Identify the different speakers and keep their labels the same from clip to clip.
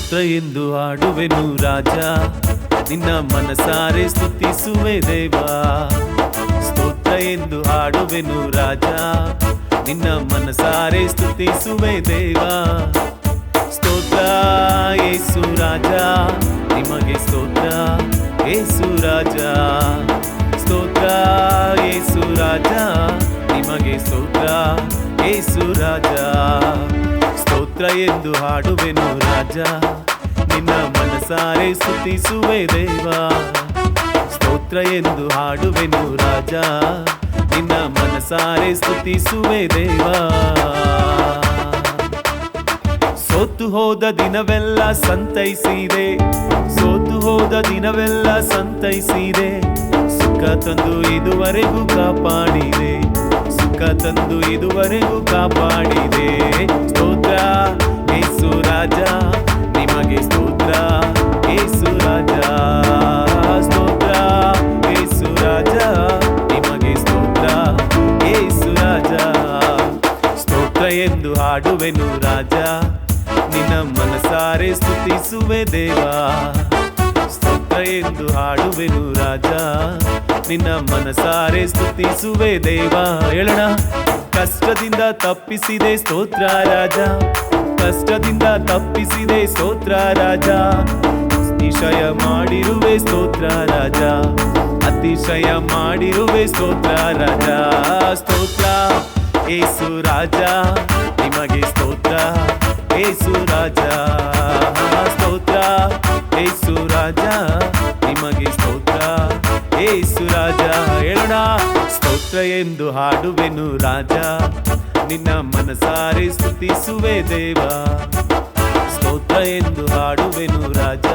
Speaker 1: ಸ್ತೋತ್ರ ಎಂದು ಹಾಡುವೆನು ರಾಜ, ನಿನ್ನ ಮನಸಾರೆ ಸ್ತುತಿಸುವೆ ದೇವಾ. ಸ್ತೋತ್ರ ಎಂದು ಹಾಡುವೆನು ರಾಜ, ನಿನ್ನ ಮನಸಾರೆ ಸ್ತುತಿಸುವೆ ದೇವಾ. ಸ್ತೋತ್ರ ಯೇಸು ರಾಜ, ನಿಮಗೆ ಸ್ತೋತ್ರ ಯೇಸು ರಾಜ. ಸ್ತೋತ್ರ ಯೇಸು ರಾಜ, ನಿಮಗೆ ಸ್ತೋತ್ರ ಯೇಸು ರಾಜ. ಸ್ತೋತ್ರ ಎಂದು ಹಾಡುವೆನು ರಾಜ, ನಿನ್ನ ಮನಸಾರೆ ಸ್ತುತಿಸುವೆ ದೇವಾ. ಸ್ತೋತ್ರ ಎಂದು ಹಾಡುವೆನು ರಾಜ, ನಿನ್ನ ಮನಸಾರೆ ಸ್ತುತಿಸುವೆ ದೇವಾ. ಸೋತು ಹೋದ ದಿನವೆಲ್ಲ ಸಂತೈಸಿದೆ, ಸೋತು ಹೋದ ದಿನವೆಲ್ಲ ಸಂತೈಸಿದೆ. ಸುಖ ತಂದು ಇದುವರೆಗೂ ಕಾಪಾಡಿದೆ, ಸುಖ ತಂದು ಇದುವರೆಗೂ ಕಾಪಾಡಿದೆ. ಸ್ತೋತ್ರ ಯೇಸು ರಾಜ, ನಿಮಗೆ ಸ್ತೋತ್ರ ಯೇಸು ರಾಜ. ಸ್ತೋತ್ರ ಯೇಸು ರಾಜ, ನಿಮಗೆ ಸ್ತೋತ್ರ ಯೇಸು ರಾಜ. ಸ್ತೋತ್ರ ಎಂದು ಹಾಡುವೆನು ರಾಜ, ನಿನ್ನ ಮನಸಾರೆ ಸ್ತುತಿಸುವೆ ದೇವಾ. ಸ್ತೋತ್ರ ಎಂದು ಹಾಡುವೆನು ರಾಜ, ನಿನ್ನ ಮನಸಾರೆ ಸ್ತುತಿಸುವೆ ದೇವಾ. ಹೇಳೋಣ. ಕಷ್ಟದಿಂದ ತಪ್ಪಿಸಿದೆ ಸ್ತೋತ್ರ ರಾಜ, ಕಷ್ಟದಿಂದ ತಪ್ಪಿಸಿದೆ ಸ್ತೋತ್ರ ರಾಜ. ಅತಿಶಯ ಮಾಡಿರುವೆ ಸ್ತೋತ್ರ ರಾಜ, ಅತಿಶಯ ಮಾಡಿರುವೆ ಸ್ತೋತ್ರ ರಾಜ. ಸ್ತೋತ್ರ ಯೇಸು ರಾಜ, ನಿಮಗೆ ಸ್ತೋತ್ರ ಯೇಸು ರಾಜ. ಸ್ತೋತ್ರ ಯೇಸು ರಾಜ, ನಿಮಗೆ ಸ್ತೋತ್ರ ಯೇಸು ರಾಜ. ಹೇಳೋಣ. ಸ್ತೋತ್ರ ಎಂದು ಹಾಡುವೆನು ರಾಜ, ನಿನ್ನ ಮನಸಾರೆ ಸ್ತುತಿಸುವೆ ದೇವಾ. ಸ್ತೋತ್ರ ಎಂದು ಹಾಡುವೆನು ರಾಜ,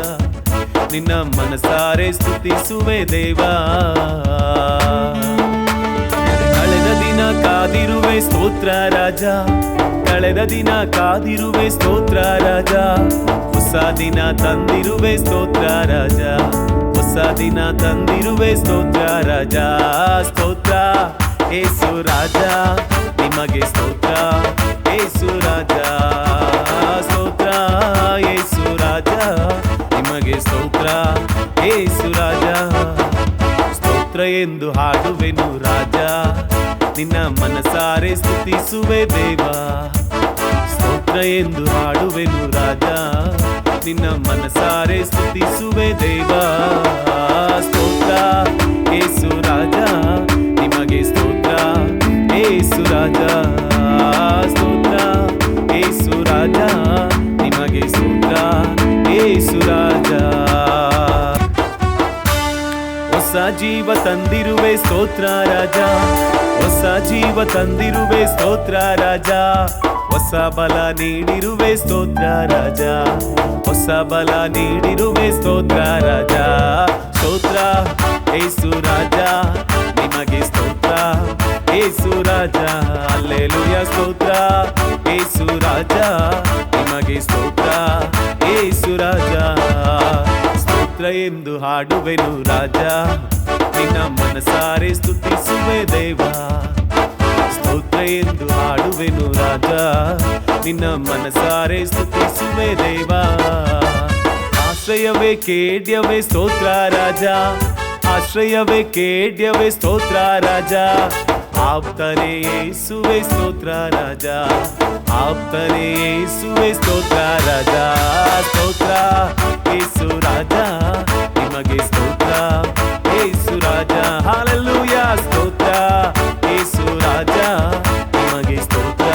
Speaker 1: ನಿನ್ನ ಮನಸಾರೆ ಸ್ತುತಿಸುವೆ ದೇವಾ. ಕಳೆದ ದಿನ ಕಾದಿರುವೆ ಸ್ತೋತ್ರ ರಾಜ, ಕಳೆದ ದಿನ ಕಾದಿರುವೆ ಸ್ತೋತ್ರ ರಾಜ. ಹೊಸ ದಿನ ತಂದಿರುವೆ ಸ್ತೋತ್ರ ರಾಜ, ಹೊಸ ದಿನ ತಂದಿರುವೆ ಸ್ತೋತ್ರ ರಾಜ. ಸ್ತೋತ್ರ ಯೇಸು ರಾಜ, ನಿಮಗೆ ಸ್ತೋತ್ರ ಯೇಸು ರಾಜ. ಸ್ತೋತ್ರ ಯೇಸು ರಾಜ, ನಿಮಗೆ ಸ್ತೋತ್ರ ಯೇಸು ರಾಜ. ಸ್ತೋತ್ರ ಎಂದು ಹಾಡುವೆನು ರಾಜ, ನಿನ್ನ ಮನಸಾರೆ ಸ್ತುತಿಸುವೆ ದೇವಾ. ಸ್ತೋತ್ರ ಎಂದು ಹಾಡುವೆನು ರಾಜ, ನಿನ್ನ ಮನಸಾರೆ ಸ್ತುತಿಸುವೆ ದೇವಾ. ಸ್ತೋತ್ರ ಯೇಸು ರಾಜ, ನಿಮಗೆ ಸ್ತೋತ್ರ ಯೇಸು ರಾಜ. ಸ್ತೋತ್ರ ಯೇಸು ರಾಜ, ನಿಮಗೆ ಸ್ತೋತ್ರ ಯೇಸು ರಾಜ. ಹೊಸ ಜೀವ ತಂದಿರುವೆ ಸ್ತೋತ್ರ ರಾಜ, ಹೊಸ ಜೀವ ತಂದಿರುವೆ ಸ್ತೋತ್ರ ರಾಜ. ಹೊಸ ಬಲ ನೀಡಿರುವೆ ಸ್ತೋತ್ರ ರಾಜ, ಹೊಸ ಬಲ ನೀಡಿರುವೆ ಸ್ತೋತ್ರ ರಾಜ. ಸ್ತೋತ್ರ ಯೇಸು ರಾಜ, ನಿಮಗೆ ಸ್ತೋತ್ರ ಯೇಸು ರಾಜ. ಹಲ್ಲೆಲೂಯಾ. ಸ್ತೋತ್ರ ಯೇಸು ರಾಜ, ನಿಮಗೆ ಸ್ತೋತ್ರ ಯೇಸು ರಾಜ. ಸ್ತೋತ್ರ ಎಂದು ಹಾಡುವೆನು ರಾಜ, ನಿನ್ನ ಮನಸಾರೆ ಸ್ತುತಿಸುವೆ ದೇವಾ. ಸ್ತೋತ್ರ ಎಂದು ಹಾಡುವೆನು ರಾಜ, ನಿನ್ನ ಮನಸಾರೆ ಸ್ತುತಿಸುವೆ ದೇವಾ. ಆಶ್ರಯವೇ ಕೇಡ್ಯವೇ ಸ್ತೋತ್ರ ರಾಜ, ಆಶ್ರಯವೇ ಕೇಡ್ಯವೇ ಸ್ತೋತ್ರ ರಾಜ. ಆಪ್ತನೇ ಯೇಸುವೆ ಸ್ತೋತ್ರ ರಾಜ, ಆಪ್ತನೇ ಯೇಸುವೆ ಸ್ತೋತ್ರ ರಾಜ. ಸ್ತೋತ್ರ ಯೇಸು ರಾಜ, ನಿಮಗೆ ಸ್ತೋತ್ರ ಯೇಸು ರಾಜ. ಹಲ್ಲೆಲೂಯಾ. ಸ್ತೋತ್ರ ಯೇಸು ರಾಜ, ನಿಮಗೆ ಸ್ತೋತ್ರ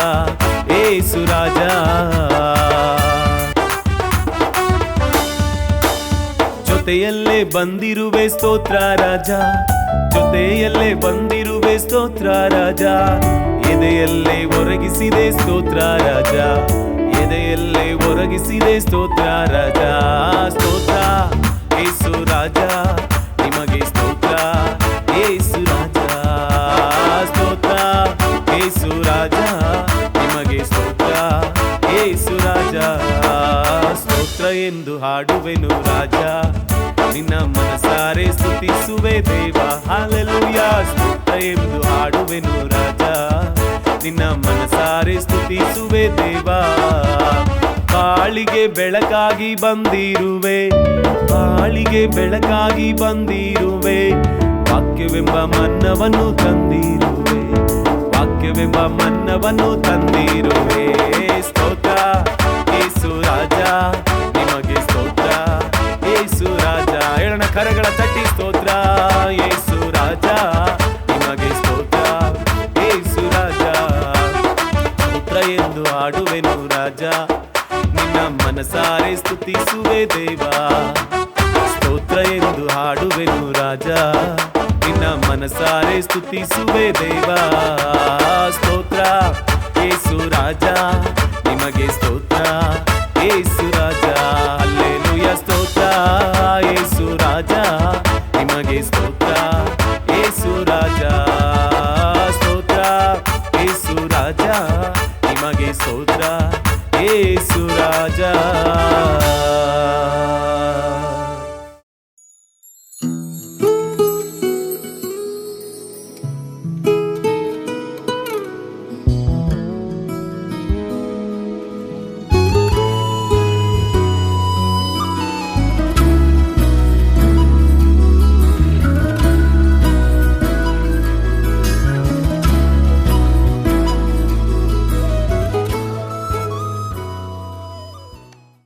Speaker 1: ಯೇಸು ರಾಜ. ಜೊತೆಯಲ್ಲೇ ಬಂದಿರುವೆ ಸ್ತೋತ್ರ ರಾಜ, ಜೊತೆಯಲ್ಲೇ ಬಂದಿರುವೆ ಸ್ತೋತ್ರ ರಾಜ. ಎದೆಯಲ್ಲೇ ಒರಗಿಸಿದೆ ಸ್ತೋತ್ರ ರಾಜ, ಎದೆಯಲ್ಲೇ ಒರಗಿಸಿದೆ ಸ್ತೋತ್ರ ರಾಜ. ಸ್ತೋತ್ರ ಯೇಸು ರಾಜ, ನಿಮಗೆ ಸ್ತೋತ್ರ ಯೇಸು ರಾಜ. ಸ್ತೋತ್ರ ಯೇಸು ರಾಜ, ನಿಮಗೆ ಸ್ತೋತ್ರ ಯೇಸು ರಾಜ. ಸ್ತೋತ್ರ ಎಂದು ಹಾಡುವೆನು ರಾಜ, ನಿನ್ನ ಮನಸಾರೆ ಸ್ತುತಿಸುವೆ ದೇವಾ. ಹಲ್ಲೆಲೂಯಾ. ಸ್ತೋತ್ರ ಎಂದು ಹಾಡುವೆನು ರಾಜ, ನಿನ್ನ ಮನಸಾರೆ ಸ್ತುತಿಸುವೆ ದೇವಾ. ಬಾಳಿಗೆ ಬೆಳಕಾಗಿ ಬಂದಿರುವೆ, ಬಾಳಿಗೆ ಬೆಳಕಾಗಿ ಬಂದಿರುವೆ. ವಾಕ್ಯವೆಂಬ ಮನ್ನವನ್ನು ತಂದಿರುವೆ, ವಾಕ್ಯವೆಂಬ ಮನ್ನವನ್ನು ತಂದಿರುವೆ. ಸ್ತೋತ್ರ ಯೇಸು ರಾಜ, ನಿಮಗೆ ಸ್ತೋತ್ರ ಯೇಸು ರಾಜ. ಹೇಳೋಣ ಕರಗಳ ತಟ್ಟಿ, ಸ್ತೋತ್ರ ಯೇಸು ರಾಜ, ನಿಮಗೆ ಸ್ತೋತ್ರ ಯೇಸು ರಾಜ. ಸ್ತೋತ್ರ ಎಂದು ಹಾಡುವೆನು ರಾಜ, ನಿನ್ನ ಮನಸಾರೆ ಸ್ತುತಿಸುವೆ ದೇವಾ. ಸ್ತೋತ್ರ ಎಂದು ಹಾಡುವೆನು ರಾಜ, ನಿನ್ನ ಮನಸಾರೆ ಸ್ತುತಿಸುವೆ ದೇವಾ. ಸ್ತೋತ್ರ ಯೇಸು ರಾಜ, ನಿಮಗೆ ಸ್ತೋತ್ರ ಯೇಸು ರಾಜ. ಹಲ್ಲೆಲೂಯಾ. ಸ್ತೋತ್ರ ಯೇಸು ರಾಜ, ನಿಮಗೆ ಸ್ತೋತ್ರ ಯೇಸು ರಾಜ. ಸ್ತೋತ್ರ ಯೇಸು ರಾಜ, ನಿಮಗೆ ಸ್ತೋತ್ರ ಯೇಸು ರಾಜ.